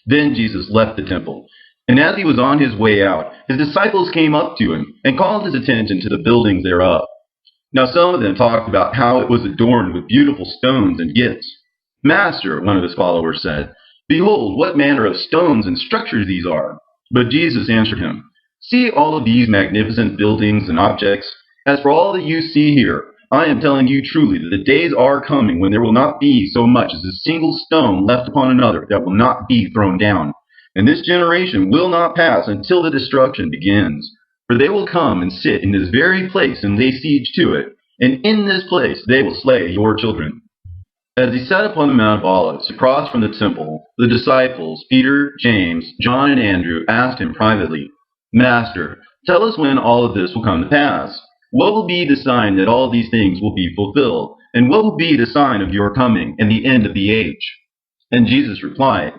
Then Jesus left the temple. And as he was on his way out, his disciples came up to him and called his attention to the buildings thereof. Now some of them talked about how it was adorned with beautiful stones and gifts. Master, one of his followers said, behold, what manner of stones and structures these are. But Jesus answered him, see all of these magnificent buildings and objects? As for all that you see here, I am telling you truly that the days are coming when there will not be so much as a single stone left upon another that will not be thrown down. And this generation will not pass until the destruction begins. For they will come and sit in this very place and lay siege to it, and in this place they will slay your children. As he sat upon the Mount of Olives, across from the temple, the disciples, Peter, James, John, and Andrew, asked him privately, Master, tell us when all of this will come to pass. What will be the sign that all these things will be fulfilled? And what will be the sign of your coming and the end of the age? And Jesus replied,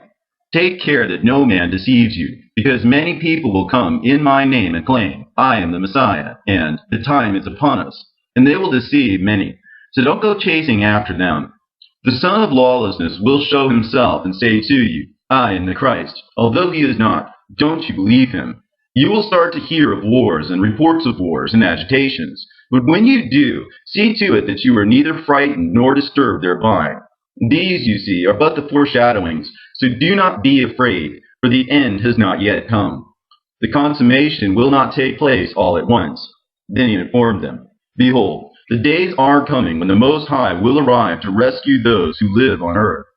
take care that no man deceives you, because many people will come in my name and claim, I am the Messiah, and the time is upon us. And they will deceive many. So don't go chasing after them. The son of lawlessness will show himself and say to you, I am the Christ. Although he is not, don't you believe him. You will start to hear of wars and reports of wars and agitations. But when you do, see to it that you are neither frightened nor disturbed thereby. These, you see, are but the foreshadowings, so do not be afraid, for the end has not yet come. The consummation will not take place all at once. Then he informed them, behold, the days are coming when the Most High will arrive to rescue those who live on earth.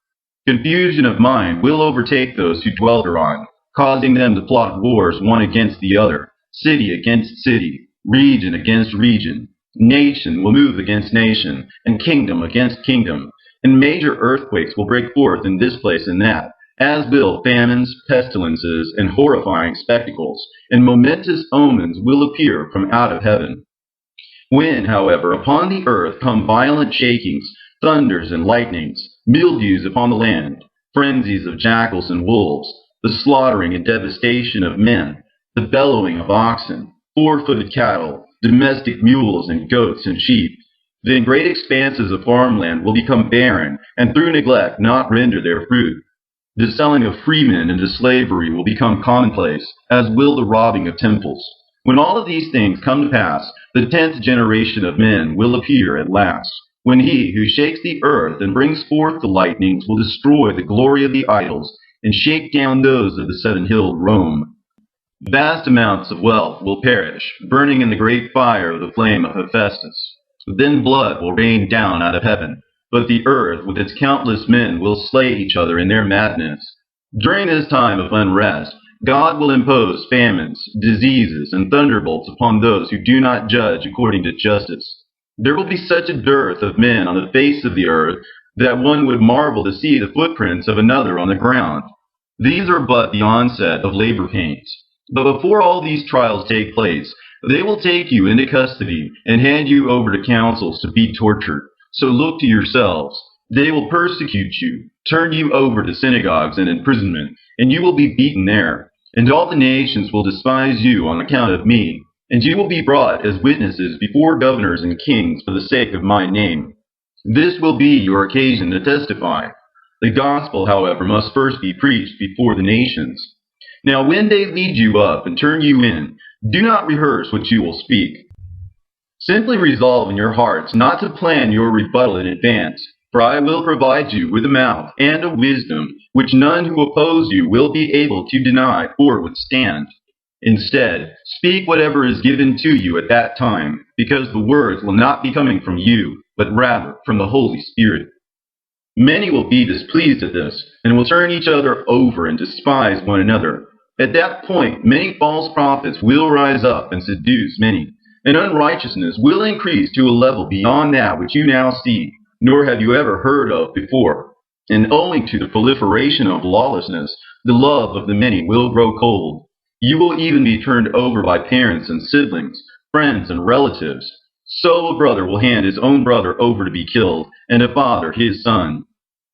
Confusion of mind will overtake those who dwell thereon, causing them to plot wars one against the other, city against city, region against region. Nation will move against nation, and kingdom against kingdom. And major earthquakes will break forth in this place and that, as will famines, pestilences, and horrifying spectacles, and momentous omens will appear from out of heaven. When, however, upon the earth come violent shakings, thunders and lightnings, mildews upon the land, frenzies of jackals and wolves, the slaughtering and devastation of men, the bellowing of oxen, four-footed cattle, domestic mules and goats and sheep, then great expanses of farmland will become barren, and through neglect not render their fruit. The selling of freemen into slavery will become commonplace, as will the robbing of temples. When all of these things come to pass, the 10th generation of men will appear at last, when he who shakes the earth and brings forth the lightnings will destroy the glory of the idols, and shake down those of the seven-hilled Rome. Vast amounts of wealth will perish, burning in the great fire of the flame of Hephaestus. Then blood will rain down out of heaven, but the earth with its countless men will slay each other in their madness. During this time of unrest, God will impose famines, diseases, and thunderbolts upon those who do not judge according to justice. There will be such a dearth of men on the face of the earth that one would marvel to see the footprints of another on the ground. These are but the onset of labor pains. But before all these trials take place, they will take you into custody and hand you over to councils to be tortured. So look to yourselves. They will persecute you, turn you over to synagogues and imprisonment, and you will be beaten there. And all the nations will despise you on account of me, and you will be brought as witnesses before governors and kings for the sake of my name. This will be your occasion to testify. The gospel, however, must first be preached before the nations. Now when they lead you up and turn you in, do not rehearse what you will speak. Simply resolve in your hearts not to plan your rebuttal in advance, for I will provide you with a mouth and a wisdom which none who oppose you will be able to deny or withstand. Instead, speak whatever is given to you at that time, because the words will not be coming from you, but rather from the Holy Spirit. Many will be displeased at this, and will turn each other over and despise one another. At that point, many false prophets will rise up and seduce many, and unrighteousness will increase to a level beyond that which you now see, nor have you ever heard of before. And owing to the proliferation of lawlessness, the love of the many will grow cold. You will even be turned over by parents and siblings, friends and relatives. So a brother will hand his own brother over to be killed, and a father his son.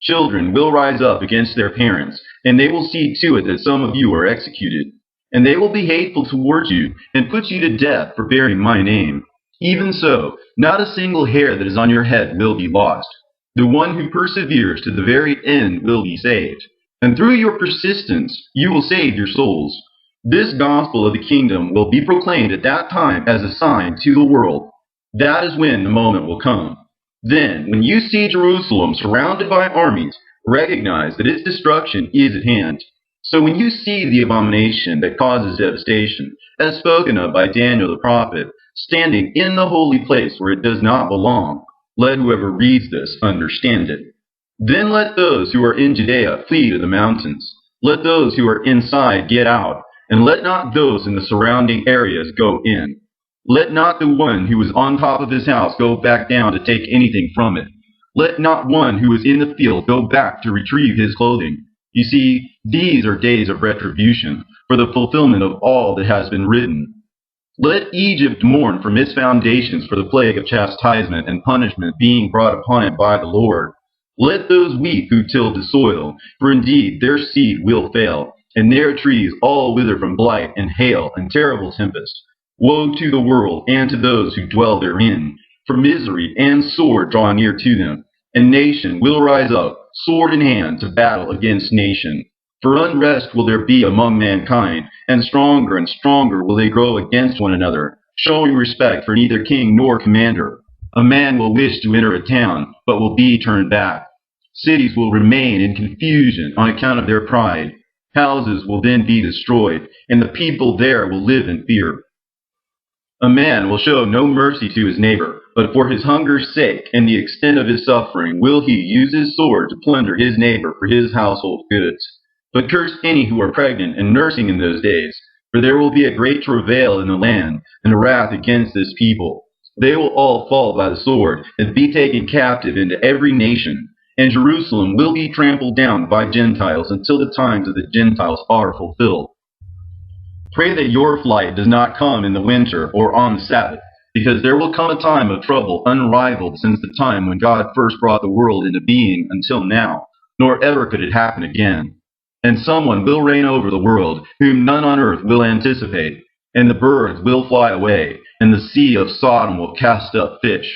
Children will rise up against their parents, and they will see to it that some of you are executed. And they will be hateful towards you, and put you to death for bearing my name. Even so, not a single hair that is on your head will be lost. The one who perseveres to the very end will be saved. and through your persistence you will save your souls. This gospel of the kingdom will be proclaimed at that time as a sign to the world. That is when the moment will come. Then, when you see Jerusalem surrounded by armies, recognize that its destruction is at hand. So when you see the abomination that causes devastation, as spoken of by Daniel the prophet, standing in the holy place where it does not belong, let whoever reads this understand it. Then let those who are in Judea flee to the mountains. Let those who are inside get out, and let not those in the surrounding areas go in. Let not the one who is on top of his house go back down to take anything from it. Let not one who is in the field go back to retrieve his clothing. You see, these are days of retribution, for the fulfillment of all that has been written. Let Egypt mourn from its foundations for the plague of chastisement and punishment being brought upon it by the Lord. Let those weep who till the soil, for indeed their seed will fail, and their trees all wither from blight and hail and terrible tempest. Woe to the world and to those who dwell therein, for misery and sword draw near to them, and nation will rise up, sword in hand, to battle against nation. For unrest will there be among mankind, and stronger will they grow against one another, showing respect for neither king nor commander. A man will wish to enter a town, but will be turned back. Cities will remain in confusion on account of their pride. Houses will then be destroyed, and the people there will live in fear. A man will show no mercy to his neighbor, but for his hunger's sake and the extent of his suffering will he use his sword to plunder his neighbor for his household goods. But curse any who are pregnant and nursing in those days, for there will be a great travail in the land, and a wrath against this people. They will all fall by the sword, and be taken captive into every nation, and Jerusalem will be trampled down by Gentiles until the times of the Gentiles are fulfilled. Pray that your flight does not come in the winter or on the Sabbath, because there will come a time of trouble unrivaled since the time when God first brought the world into being until now, nor ever could it happen again. And someone will reign over the world, whom none on earth will anticipate, and the birds will fly away, and the sea of Sodom will cast up fish.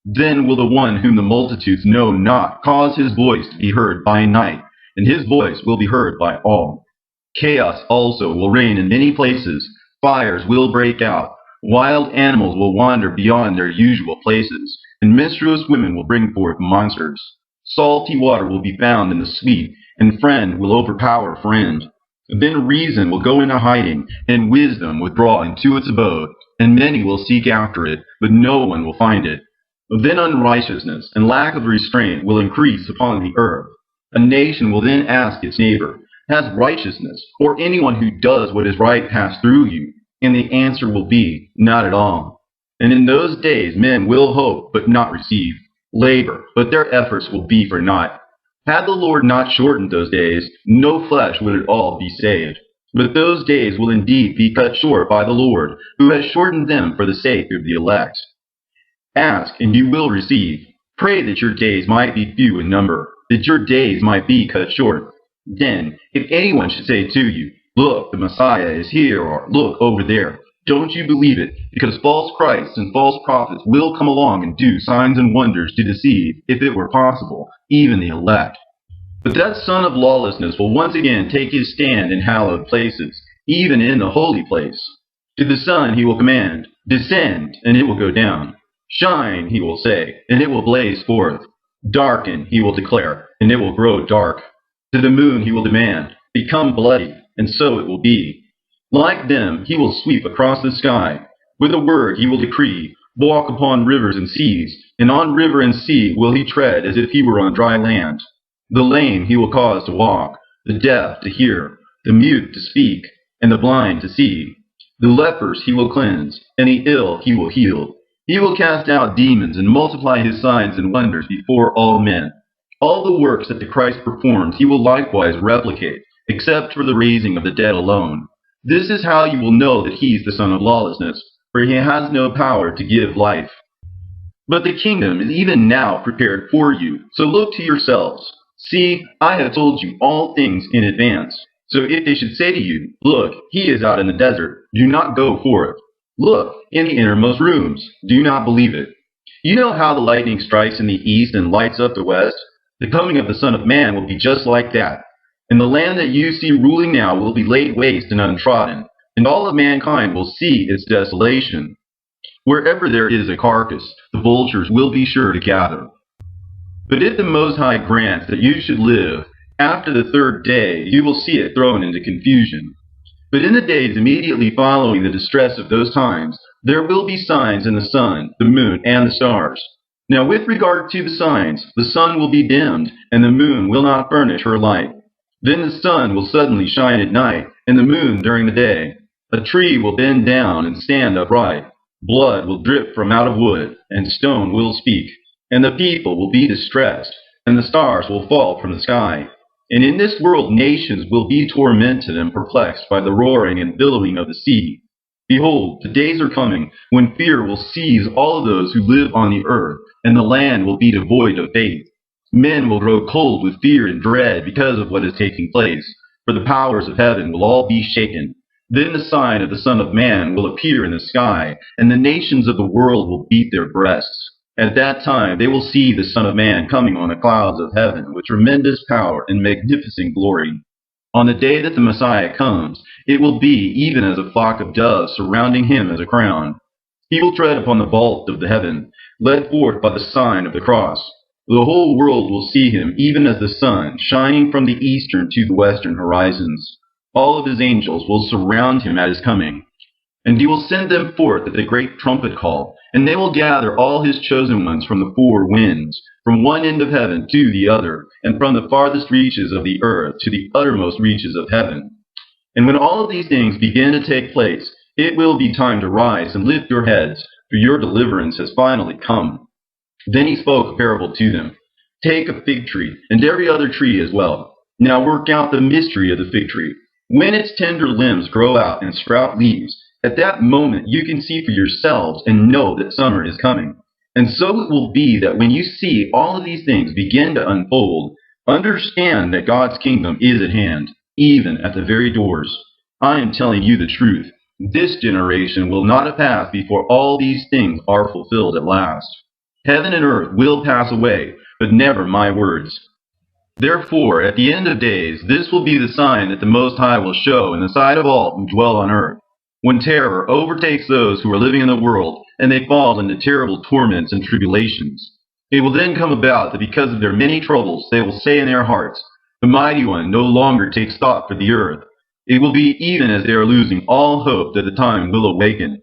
Then will the one whom the multitudes know not cause his voice to be heard by night, and his voice will be heard by all. Chaos also will reign in many places, fires will break out, wild animals will wander beyond their usual places, and menstruous women will bring forth monsters. Salty water will be found in the sweet, and friend will overpower friend. Then reason will go into hiding, and wisdom withdraw into its abode, and many will seek after it, but no one will find it. Then unrighteousness and lack of restraint will increase upon the earth. A nation will then ask its neighbor, has righteousness, or anyone who does what is right pass through you? And the answer will be, not at all. And in those days men will hope, but not receive, labor, but their efforts will be for naught. Had the Lord not shortened those days, no flesh would at all be saved. But those days will indeed be cut short by the Lord, who has shortened them for the sake of the elect. Ask, and you will receive. Pray that your days might be few in number, that your days might be cut short. Then, if anyone should say to you, look, the Messiah is here, or look over there, don't you believe it, because false Christs and false prophets will come along and do signs and wonders to deceive, if it were possible, even the elect. But that son of lawlessness will once again take his stand in hallowed places, even in the holy place. To the sun he will command, descend, and it will go down. Shine, he will say, and it will blaze forth. Darken, he will declare, and it will grow dark. To the moon he will demand, become bloody, and so it will be. Like them he will sweep across the sky. With a word he will decree, walk upon rivers and seas, and on river and sea will he tread as if he were on dry land. The lame he will cause to walk, the deaf to hear, the mute to speak, and the blind to see. The lepers he will cleanse, and the ill he will heal. He will cast out demons and multiply his signs and wonders before all men. All the works that the Christ performed he will likewise replicate, except for the raising of the dead alone. This is how you will know that he is the son of lawlessness, for he has no power to give life. But the kingdom is even now prepared for you, so look to yourselves. See, I have told you all things in advance. So if they should say to you, look, he is out in the desert, do not go forth. Look, in the innermost rooms, do not believe it. You know how the lightning strikes in the east and lights up the west? The coming of the Son of Man will be just like that. And the land that you see ruling now will be laid waste and untrodden, and all of mankind will see its desolation. Wherever there is a carcass, the vultures will be sure to gather. But if the Most High grants that you should live, after the third day you will see it thrown into confusion. But in the days immediately following the distress of those times, there will be signs in the sun, the moon, and the stars. Now with regard to the signs, the sun will be dimmed, and the moon will not furnish her light. Then the sun will suddenly shine at night, and the moon during the day. A tree will bend down and stand upright. Blood will drip from out of wood, and stone will speak. And the people will be distressed, and the stars will fall from the sky. And in this world nations will be tormented and perplexed by the roaring and billowing of the sea. Behold, the days are coming when fear will seize all of those who live on the earth, and the land will be devoid of faith. Men will grow cold with fear and dread because of what is taking place, for the powers of heaven will all be shaken. Then the sign of the Son of Man will appear in the sky, and the nations of the world will beat their breasts. At that time they will see the Son of Man coming on the clouds of heaven with tremendous power and magnificent glory. On the day that the Messiah comes, it will be even as a flock of doves surrounding him as a crown. He will tread upon the vault of the heaven, led forth by the sign of the cross. The whole world will see him even as the sun shining from the eastern to the western horizons. All of his angels will surround him at his coming. And he will send them forth at the great trumpet call, and they will gather all his chosen ones from the four winds, from one end of heaven to the other, and from the farthest reaches of the earth to the uttermost reaches of heaven. And when all of these things begin to take place, it will be time to rise and lift your heads, for your deliverance has finally come. Then he spoke a parable to them. Take a fig tree, and every other tree as well. Now work out the mystery of the fig tree. When its tender limbs grow out and sprout leaves, at that moment you can see for yourselves and know that summer is coming. And so it will be that when you see all of these things begin to unfold, understand that God's kingdom is at hand, even at the very doors. I am telling you the truth. This generation will not have passed before all these things are fulfilled at last. Heaven and earth will pass away, but never my words. Therefore, at the end of days, this will be the sign that the Most High will show in the sight of all who dwell on earth. When terror overtakes those who are living in the world, and they fall into terrible torments and tribulations. It will then come about that because of their many troubles, they will say in their hearts, the Mighty One no longer takes thought for the earth. It will be even as they are losing all hope that the time will awaken.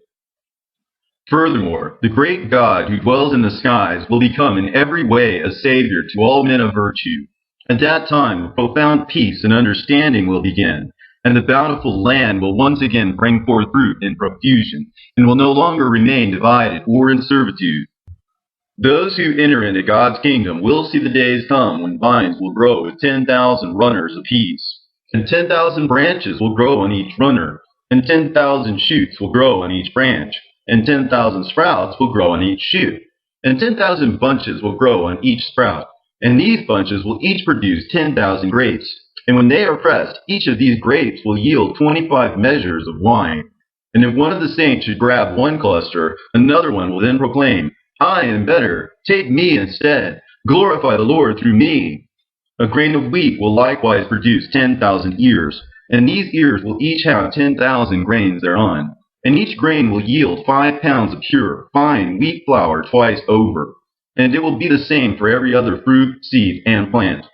Furthermore, the great God who dwells in the skies will become in every way a Savior to all men of virtue. At that time, profound peace and understanding will begin, and the bountiful land will once again bring forth fruit in profusion, and will no longer remain divided or in servitude. Those who enter into God's kingdom will see the days come when vines will grow with 10,000 runners apiece, and 10,000 branches will grow on each runner, and 10,000 shoots will grow on each branch, and 10,000 sprouts will grow on each shoot, and 10,000 bunches will grow on each sprout, and these bunches will each produce 10,000 grapes. And when they are pressed, each of these grapes will yield 25 measures of wine. And if one of the saints should grab one cluster, another one will then proclaim, I am better, take me instead, glorify the Lord through me. A grain of wheat will likewise produce 10,000 ears, and these ears will each have 10,000 grains thereon. And each grain will yield 5 pounds of pure, fine wheat flour twice over. And it will be the same for every other fruit, seed, and plant.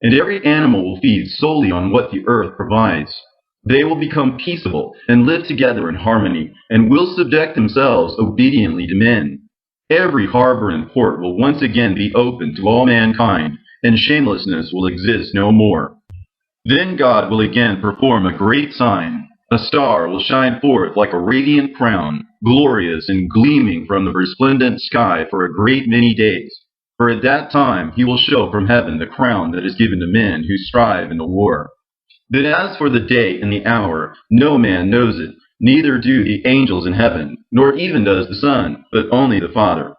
And every animal will feed solely on what the earth provides. They will become peaceable and live together in harmony, and will subject themselves obediently to men. Every harbor and port will once again be open to all mankind, and shamelessness will exist no more. Then God will again perform a great sign. A star will shine forth like a radiant crown, glorious and gleaming from the resplendent sky for a great many days. For at that time he will show from heaven the crown that is given to men who strive in the war. But as for the day and the hour, no man knows it, neither do the angels in heaven, nor even does the Son, but only the Father.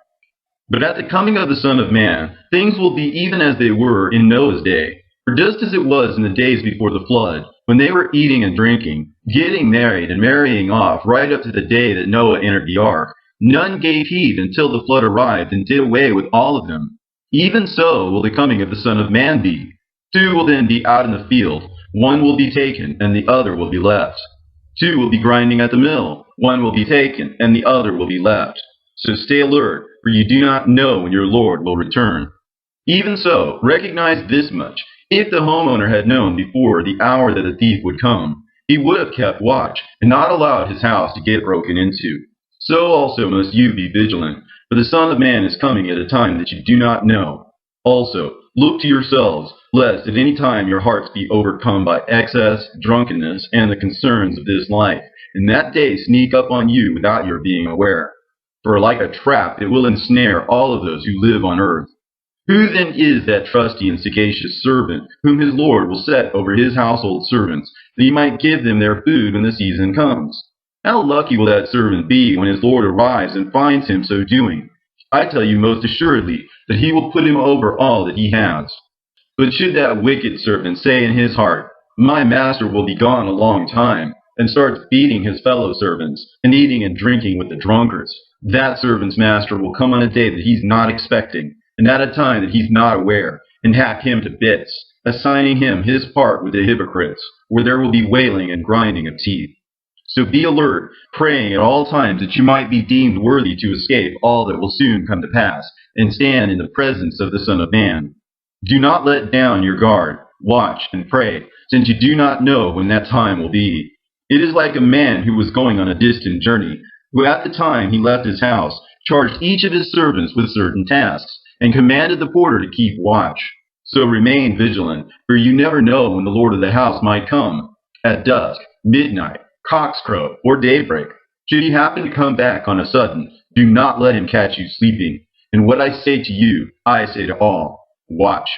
But at the coming of the Son of Man, things will be even as they were in Noah's day. For just as it was in the days before the flood, when they were eating and drinking, getting married and marrying off right up to the day that Noah entered the ark, none gave heed until the flood arrived and did away with all of them. Even so will the coming of the Son of Man be. 2 will then be out in the field, One will be taken, and the other will be left. Two will be grinding at the mill. One will be taken, and the other will be left. So stay alert, for you do not know when your Lord will return. Even so, recognize this much. If the homeowner had known before the hour that the thief would come, he would have kept watch and not allowed his house to get broken into. So also must you be vigilant, for the Son of Man is coming at a time that you do not know. Also, look to yourselves, lest at any time your hearts be overcome by excess, drunkenness, and the concerns of this life, and that day sneak up on you without your being aware. For like a trap it will ensnare all of those who live on earth. Who then is that trusty and sagacious servant whom his Lord will set over his household servants, that he might give them their food when the season comes? How lucky will that servant be when his Lord arrives and finds him so doing? I tell you most assuredly that he will put him over all that he has. But should that wicked servant say in his heart, "My master will be gone a long time," and starts beating his fellow servants and eating and drinking with the drunkards, that servant's master will come on a day that he's not expecting, and at a time that he's not aware, and hack him to bits, assigning him his part with the hypocrites, where there will be wailing and grinding of teeth. So be alert, praying at all times that you might be deemed worthy to escape all that will soon come to pass, and stand in the presence of the Son of Man. Do not let down your guard, watch and pray, since you do not know when that time will be. It is like a man who was going on a distant journey, who at the time he left his house, charged each of his servants with certain tasks, and commanded the porter to keep watch. So remain vigilant, for you never know when the Lord of the house might come, at dusk, midnight, cock's crow, or daybreak. Should he happen to come back on a sudden, do not let him catch you sleeping. And what I say to you, I say to all, watch.